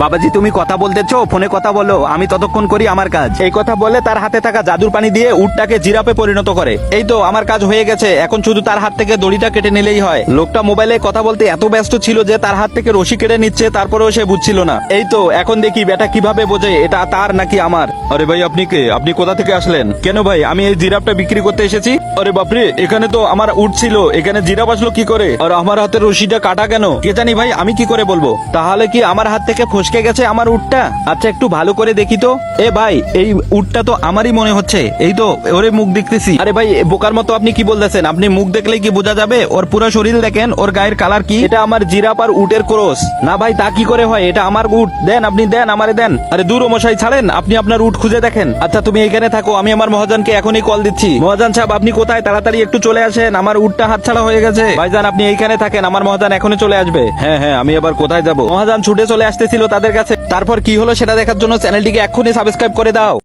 বাবাজি তুমি কথা বলতেছো, ফোনে কথা বলো, আমি ততক্ষণ করি আমার কাজ। এই কথা বলে তার হাতে থাকা জাদুর পানি দিয়ে উটটাকে জিরাফে পরিণত করে। এই তো আমার কাজ হয়ে গেছে, এখন শুধু তার হাত থেকে দড়িটা কেটে নিলেই হয়। লোকটা মোবাইলে কথা বলতে এত ব্যস্ত ছিল যে তার হাত থেকে রশি কেটে নিচ্ছে, তারপরেও সে বুঝছিল না। এই তো এখন দেখি বেটা কিভাবে বোঝে এটা তার নাকি আমার। আরে ভাই আপনি কে? আপনি কোথা থেকে আসলেন? কেন ভাই আমি এই জিরাফটা বিক্রি করতে এসেছি। আরে বাপরে, এখানে তো আমার উট ছিল, এখানে জিরাফ আসলো কি করে? আর আমার হাতের রশিটা কাটা কেন? কে জানি ভাই, আমি কি করে বলবো? তাহলে কি আমার হাত থেকে ফসকে গেছে আমার উটটা? আচ্ছা একটু ভালো করে দেখি তো। এ ভাই এই উটটা তো আমারই মনে হচ্ছে, এই তো ওরে মুখ দেখতেছি। আরে ভাই বোকার মতো আপনি কি বলতেছেন? আপনি মুখ দেখলেই কি বোঝা যাবে? ওর পুরো শরীর দেখেন, ওর গায়ের কালার কি। এটা আমার জিরাফ আর উটের ক্রস। না ভাই তা কি করে হয়? এটা আমার উট। দেন আপনি দেন, আমারে দেন। আরে দূর মশাই ছাড়েন, আপনি আপনার উট খুঁজে দেখেন। আচ্ছা তুমি এখানে থাকো, আমি আমার মহাজনকে এখনই কল দিচ্ছি। মহাজন সাহেব আপনি কোথায়? তাড়াতাড়ি একটু চলে আসেন, আমার উটটা হাতছাড়া হয়ে গেছে। ভাইজান আপনি এইখানে থাকেন, আমার মহাজন এখনই চলে আসবে। হ্যাঁ হ্যাঁ, আমি এবার কোথায় যাব? মহাজন ছুটে চলে আসতেছিল তাদের কাছে। তারপর কি হলো সেটা দেখার জন্য চ্যানেলটিকে এক্ষুনি সাবস্ক্রাইব করে দাও।